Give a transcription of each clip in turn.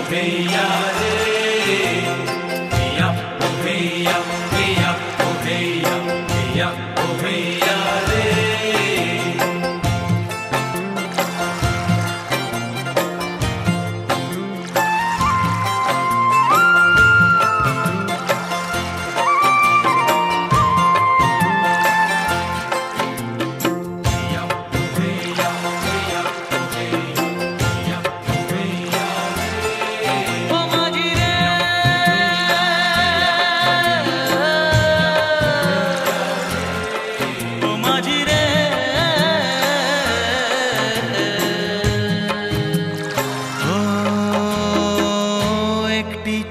भैया रे मिया ओ भैया मिया ओ भैया मिया ओ भैया रे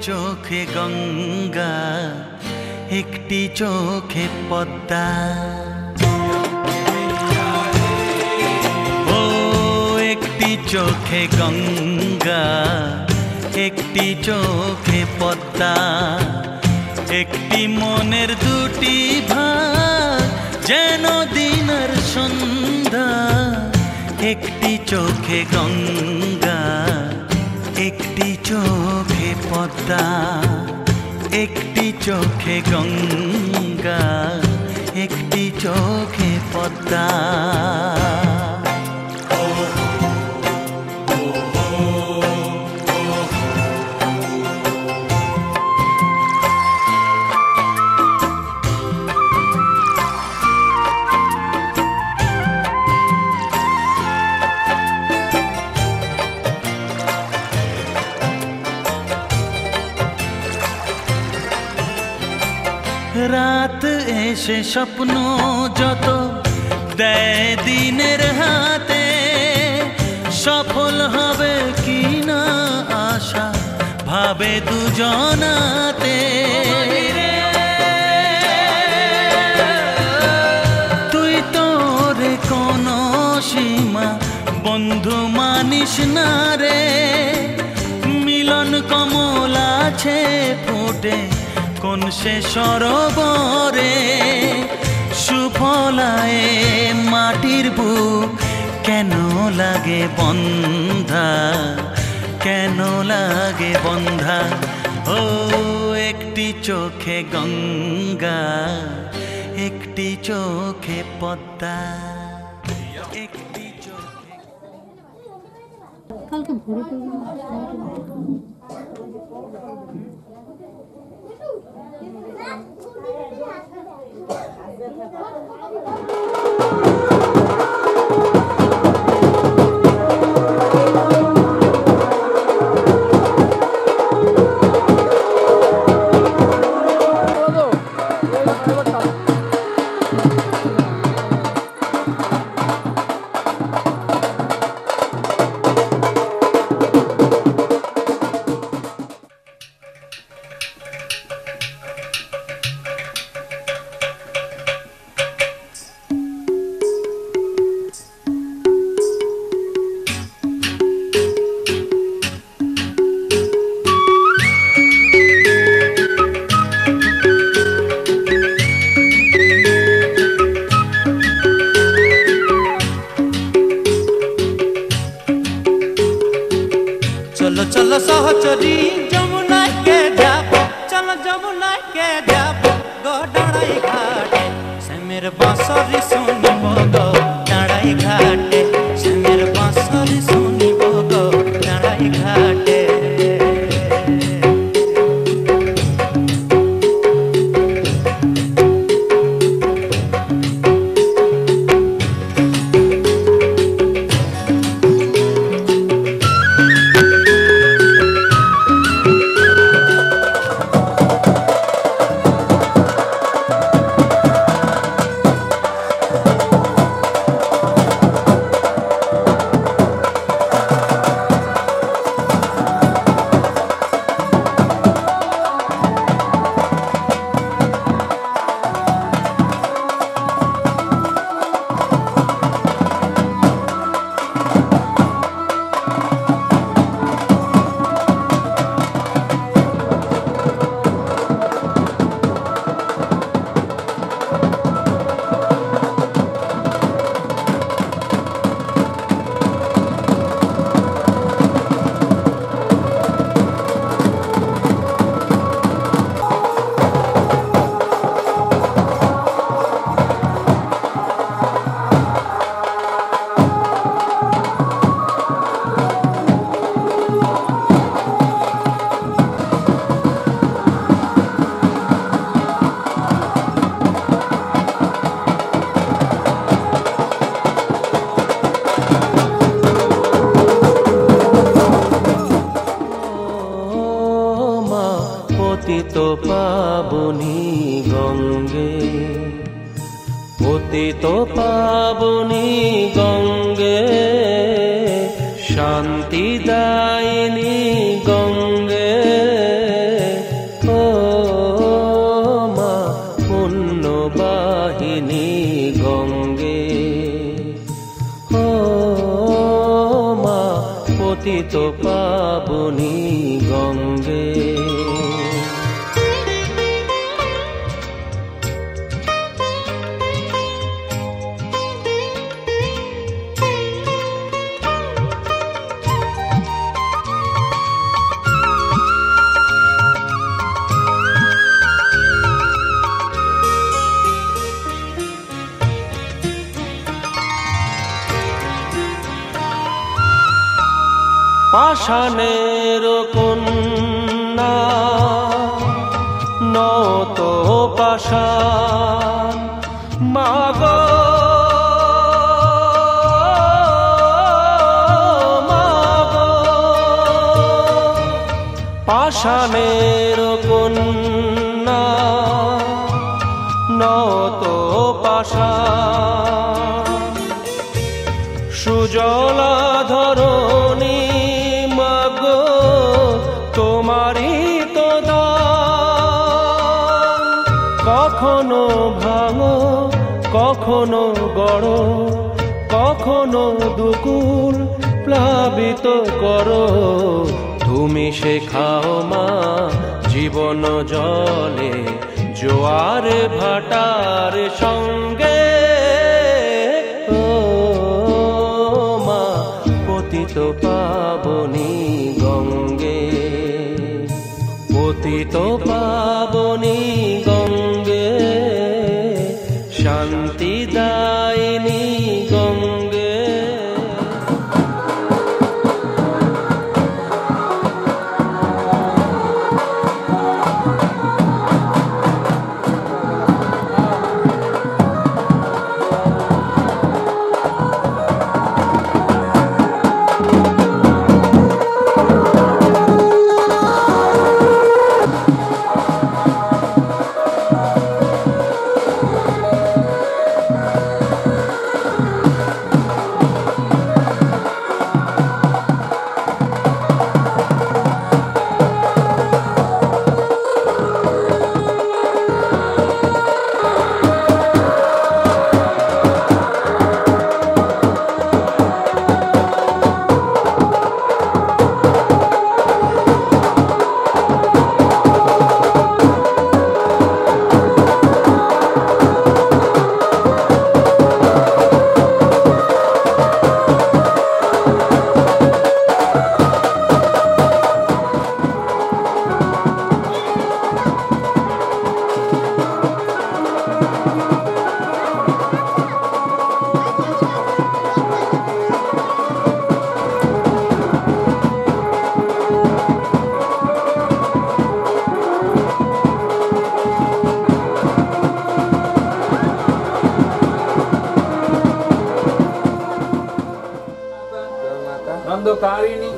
चोखे गंगा एकटी चोखे पद्मा ओ एकटी चोखे गंगा एकटी चोखे पद्मा एकटी मनेर दुटी भाग जेनो दिनेर सन्ध्या एकटी चोखे गंगा एकटी चोखे पद्मा एकटी चोखे गंगा एकटी चोखे पद्मा रात एसे स्वप्न जत देय दिनेर हाथे सफल हबे कि ना आशा भावे दुजनाते तुई तोरे कोनो सीमा बंधु मानिस ना रे मिलन कमल आछे फुटे कोन से सरोबरे सुफलाए माटिर बुक केनो लागे बंधा केनो लागे बंधा ओ एकटी चोखे गंगा एकटी चोखे पद्मा एकटी चोखे কালকে ভোরে করব चलो चलो सहचरी जमुना के जाबो चलो जमुना के जाबो गो डाँडाई घाटे से मेरे बांसुरी सुनिबो गो डाँडाई घाटे से मेरे बांसुरी सुनिबो गो डाँडाई घाटे পতিত পাবনী গঙ্গে, পতিত পাবনী গঙ্গে, শান্তিদায়িনী গঙ্গে, ও মা পুণ্যবাহিনী গঙ্গে, ও মা পতিত পাবনী গঙ্গে। পাষাণের কন্যা নত পাষাণ মাগো, মাগো, পাষাণের কন্যা নত পাষাণ, সুজলা ধরণী তোমারি তো দান, কখনো ভাঙো কখনো গড়ো, কখনো দুকুল প্লাবিত করো, তুমি শেখাও মা জীবন জলে জোয়ার ভাটার সঙ্গে, ও মা পতিত পাবনী গঙ্গে, পতিত পাবনী গঙ্গে, শান্তিদায়িনী গঙ্গে। नंदकारिणी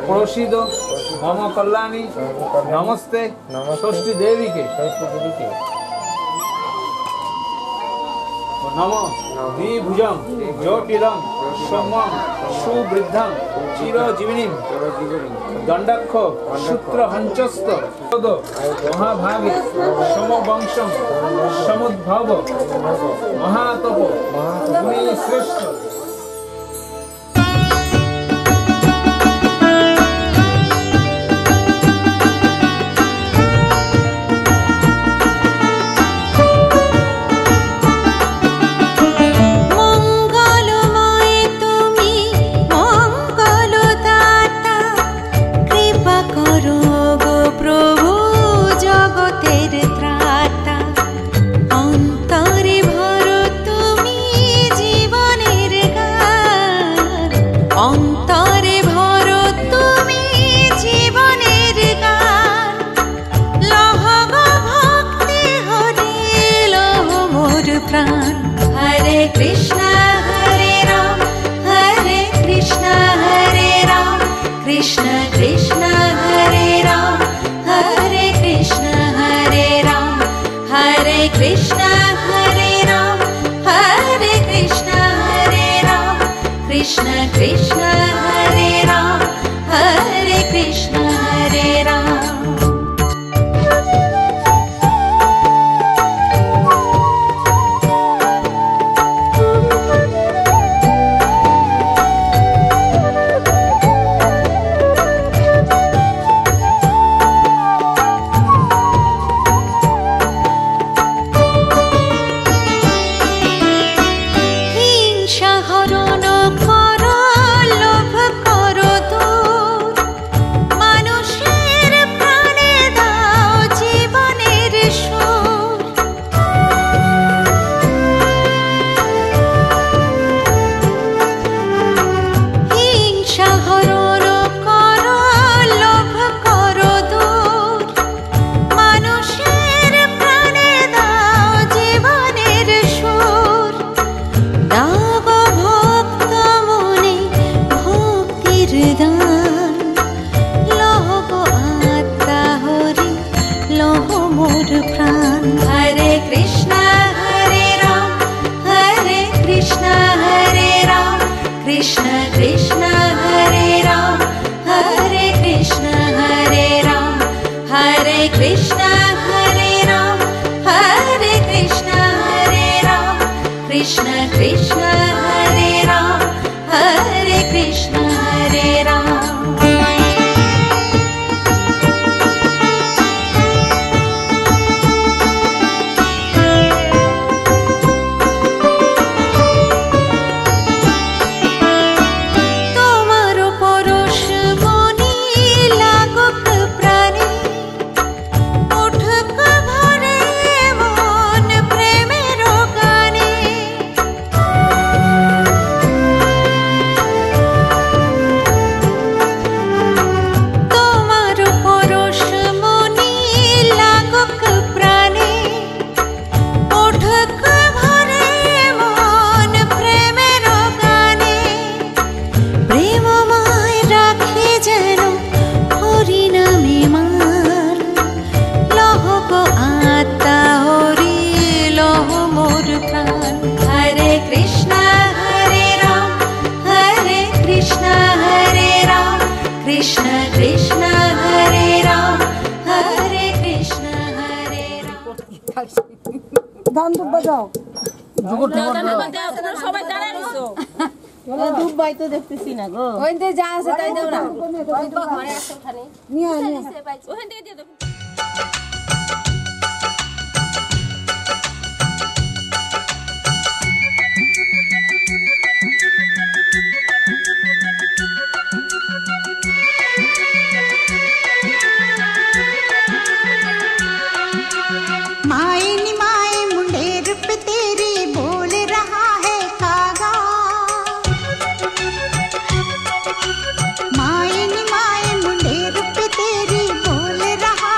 प्रोषिदो मम कल्याणी नमस्ते षष्ठी देवी के नमो द्विभुजं जटिलं सोमं सुवृद्धं चिरजीविनीं दंडाक्ष सूत्रहंचस्त महाभागे समवंशं समुद्भव महातप मुनि श्रेष्ठ। অন্তরে ভরো তুমি জীবনের कृष्ण कृष्ण हरे राम हरे कृष्ण हरे राम। कृष्ण कृष्ण हरे राम हरे कृष्ण हरे राम। দুবাই তো দেখতেছি না গো ওইতে যা আছে তাই দাও না ওই তো ঘরে আছে ওখানে নিয়ে ওখান থেকে দিয়ে দাও। माए नी माए मुंडेर पे तेरी बोल रहा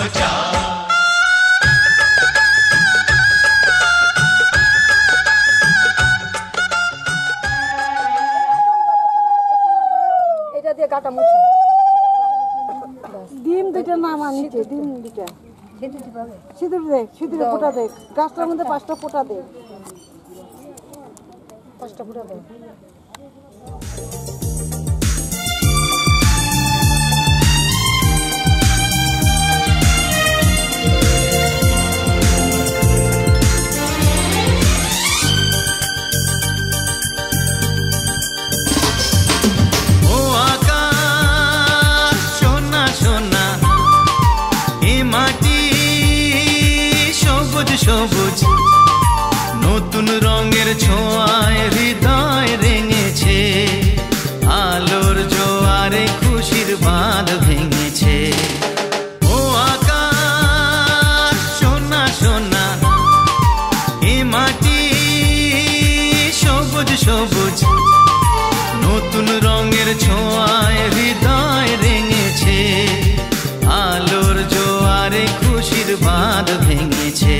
মজা এটা দিয়ে গাটা মুছো ডিম দুইটা নাম আনিছে ডিম দুইটা সিঁদুর দেখ সিঁদুরে ফোঁটা দেখ গাছটার মধ্যে 5টা ফোঁটা দেখ 5টা ফোঁটা দেখ সবুজ নতুন রঙের ছোঁয়ায় হৃদয় রেঙেছে আলোর জোয়ারে খুশির বাঁধ ভেঙেছে ও আকাশ সোনা সোনা এ মাটি সবুজ সবুজ নতুন রঙের ছোঁয়ায় হৃদয় রেঙেছে আলোর জোয়ারে খুশির বাঁধ ভেঙেছে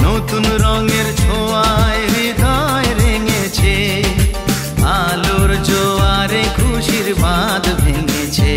নতুন রঙের ছোঁয়ায় হৃদয় রেঙেছে আলোর জোয়ারে খুশির বাঁধ ভেঙেছে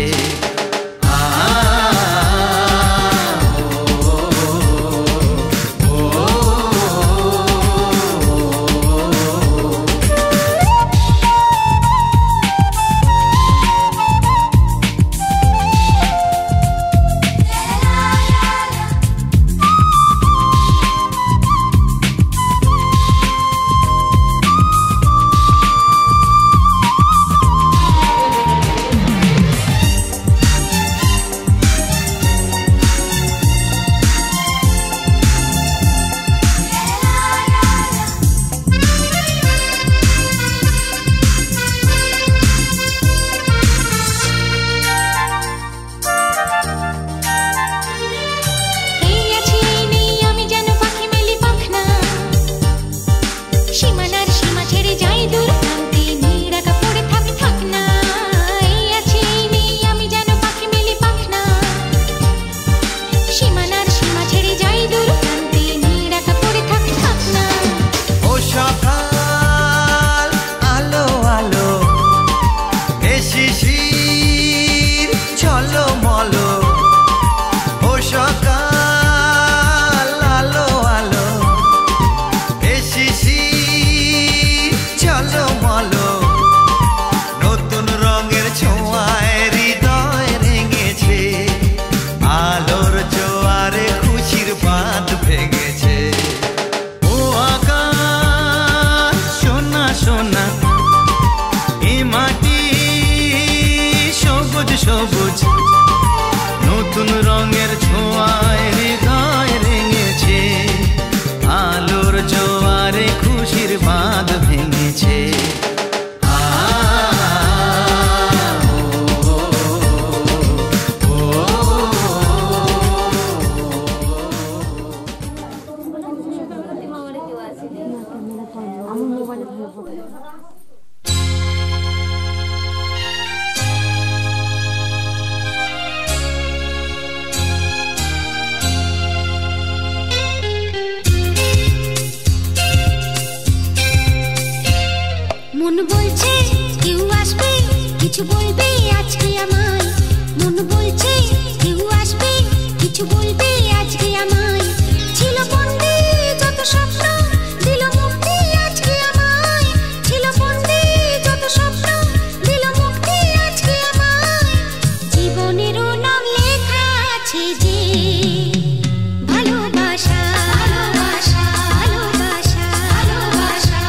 সবুজ নতুন রঙের ছোঁয়ায় হৃদয় রেঙেছে আলোর জোয়ারে খুশির বাঁধ ভেঙেছে মন বলছে কেউ আসবে কিছু বলবে আজকে আমায় মন বলছে কেউ আসবে কিছু বলবে আজকে আমায় ছিল বন্দী যত স্বপ্ন দিল মুক্তি আজকে আমায় ছিল বন্দী যত স্বপ্ন দিল মুক্তি আজকে আমায় জীবনেরও নাম লেখা আছে যে ভালোবাসা ভালোবাসা ভালোবাসা ভালোবাসা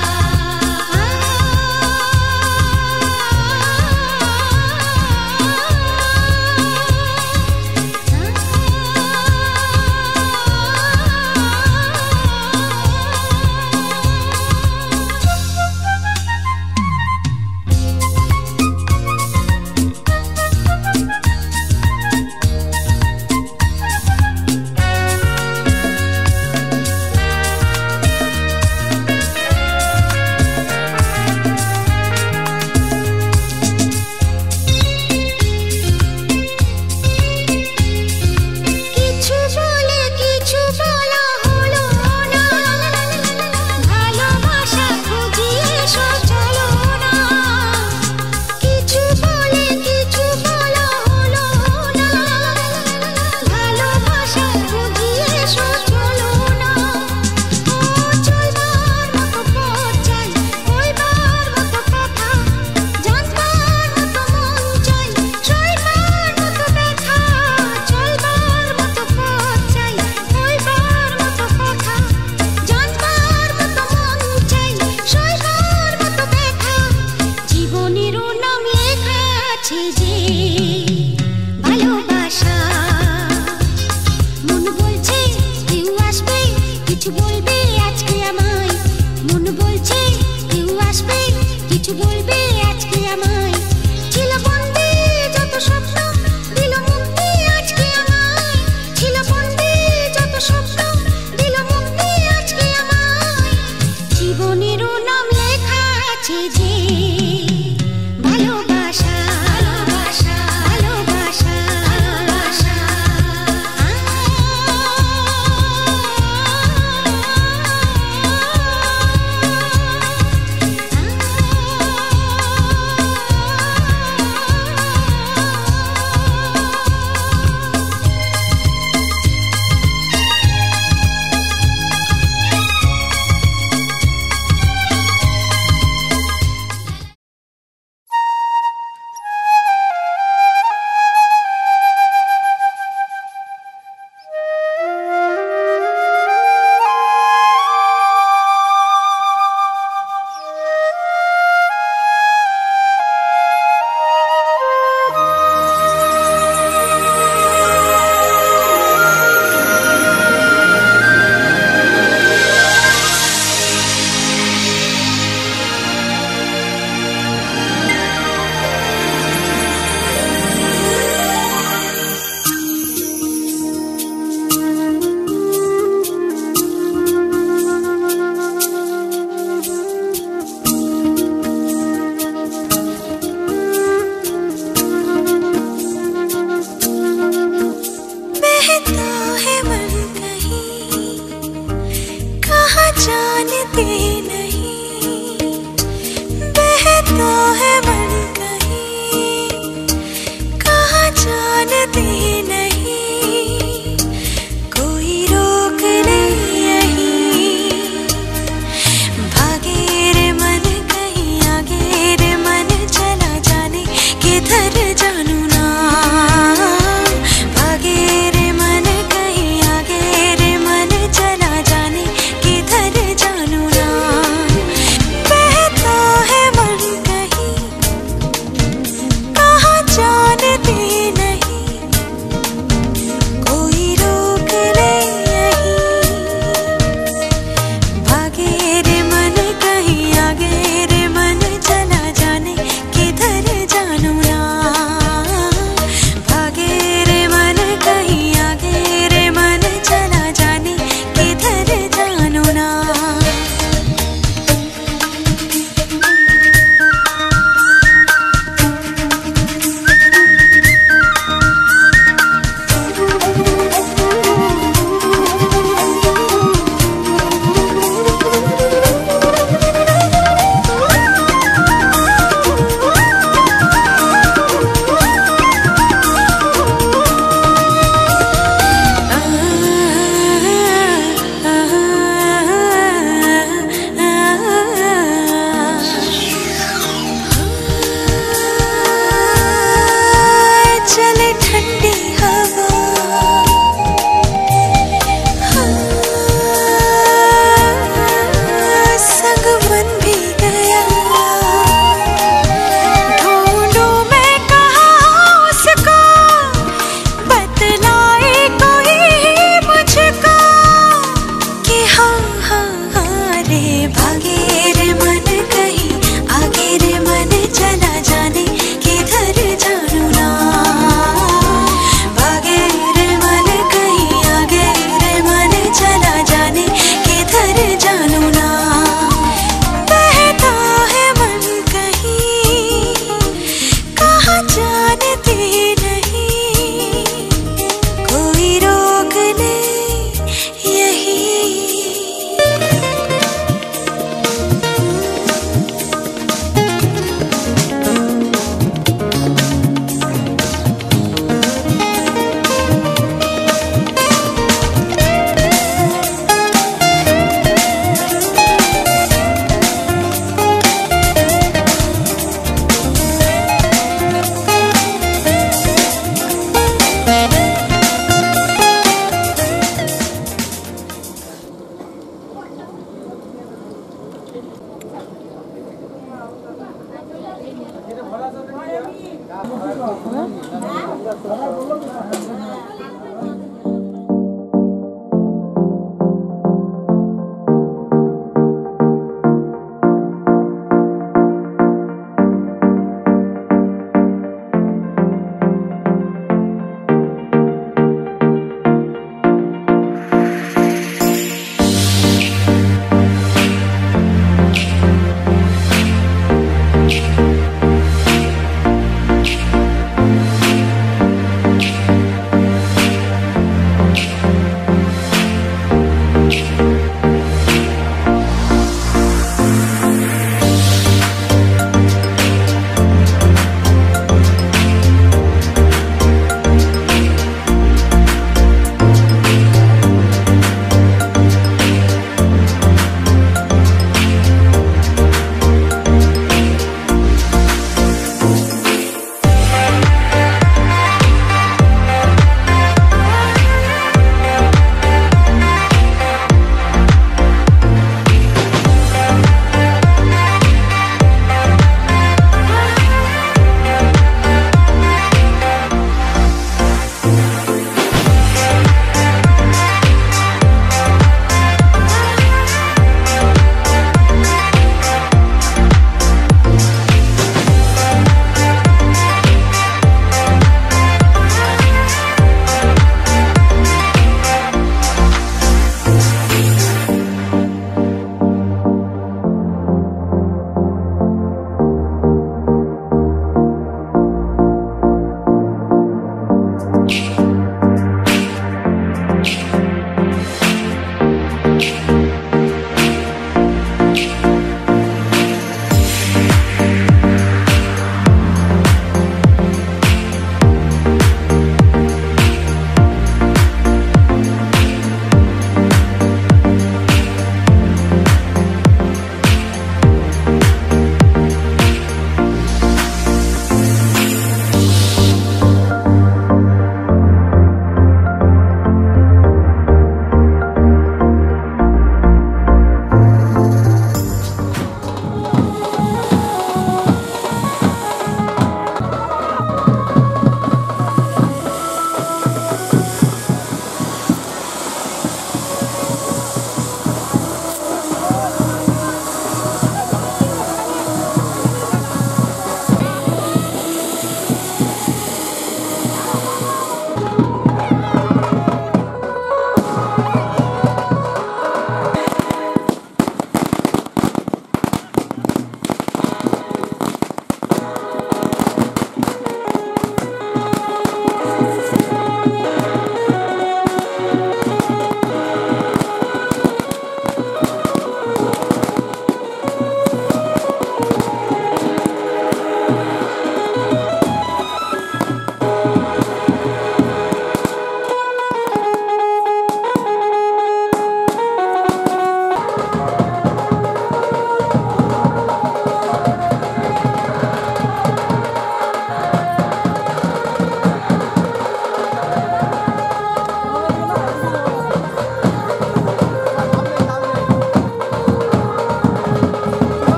কিছু বলবে আজকে আমায় ছিল বন্দী যত স্বপ্ন দিল মুক্তি আজকে আমায় ছিল বন্দী যত স্বপ্ন দিল মুক্তি আজকে আমায় জীবনেরও নাম লেখা আছে যে ভালোবাসা ভালোবাসা ভালোবাসা ভালোবাসা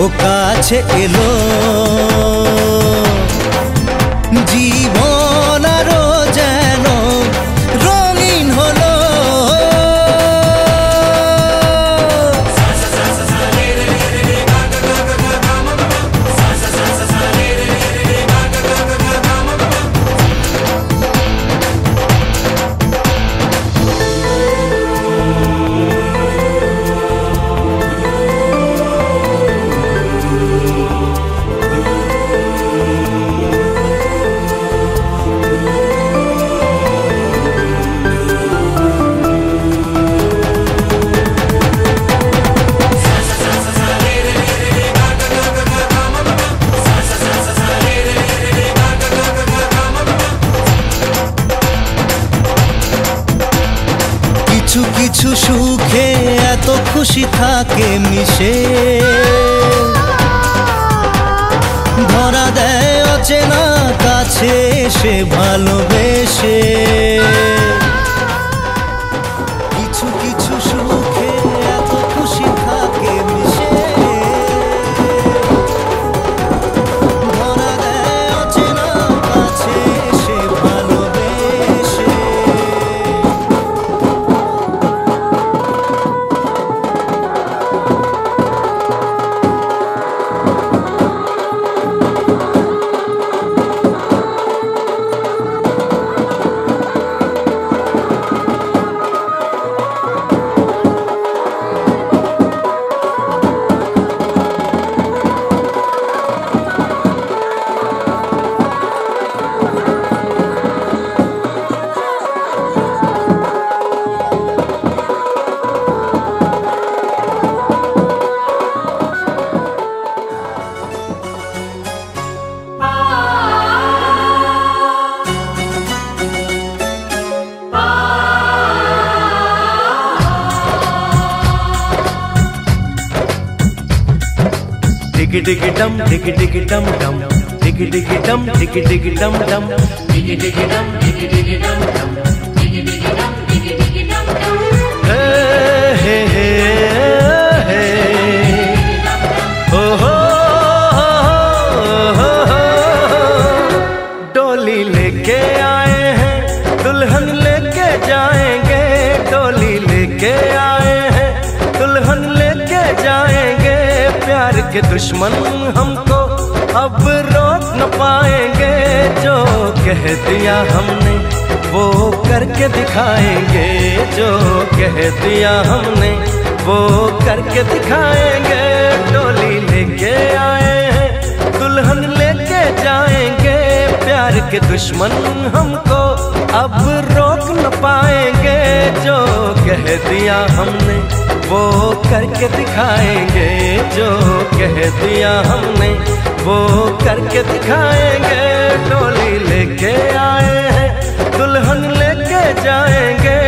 ও কাছে এলো জীবন আরো যেন রঙিন হলো। কিছু সুখে এত খুশি থাকে মিশে, ধরা দেয় অচেনা কাছে সে ভালোবেসে। কিছু কিছু সুখে এত খুশি থাকে মিশে, ধরা দেয় অচেনা কাছে সে ভালোবেসে। Diggy dum, diggy diggy dum dum, diggy diggy dum, diggy diggy dum dum, diggy diggy dum, diggy diggy dum dum, diggy diggy dum, diggy diggy dum dum. Hey hey hey hey, oh ho ho ho. डोली लेके आए हैं, दुल्हन लेके जाएंगे, डोली लेके आए हैं, दुल्हन लेके जाएंगे। प्यार के दुश्मन हमको अब रोक न पाएंगे, जो कह दिया हमने वो करके दिखाएंगे, जो कह दिया हमने वो करके दिखाएंगे। डोली लेके आए हैं, दुल्हन लेके जाएंगे, प्यार के दुश्मन हमको अब रोक न पाएंगे, जो कह दिया हमने वो करके दिखाएंगे, जो कह दिया हमने वो करके दिखाएंगे। डोली लेके आए हैं, दुल्हन लेके जाएंगे।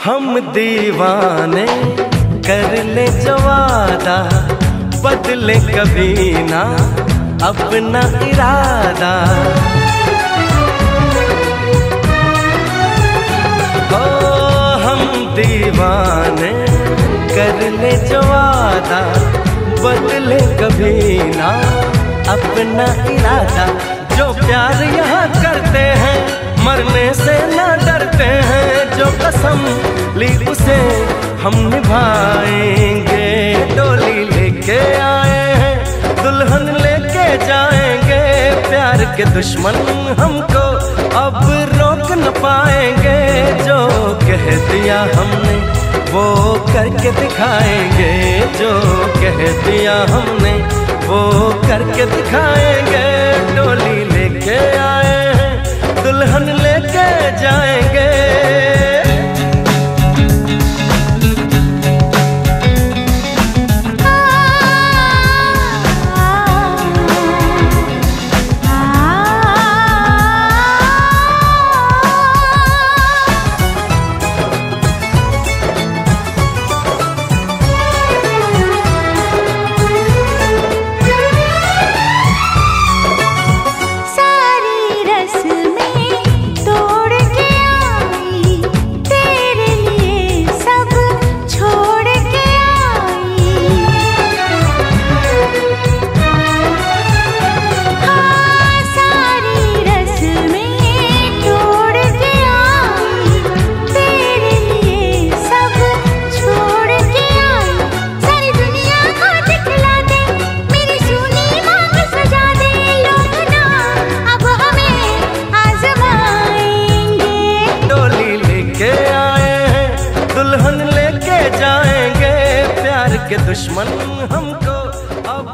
हम दीवाने कर ले जो वादा, बदले कभी ना अपना इरादा। ओ हम दीवाने कर ले जो वादा, बदले कभी ना अपना इरादा। जो प्यार यहाँ करते हैं मरने से ना डरते हैं, जो कसम ली उसे हम निभाएंगे। डोली लेके आए हैं, दुल्हन लेके जाएंगे, प्यार के दुश्मन हमको अब रोक न पाएंगे, जो कह दिया हमने वो करके दिखाएंगे, जो कह दिया हमने वो करके दिखाएंगे। डोली लेके आए हैं, दुल्हन लेके जाएंगे। दुश्मन हमको अब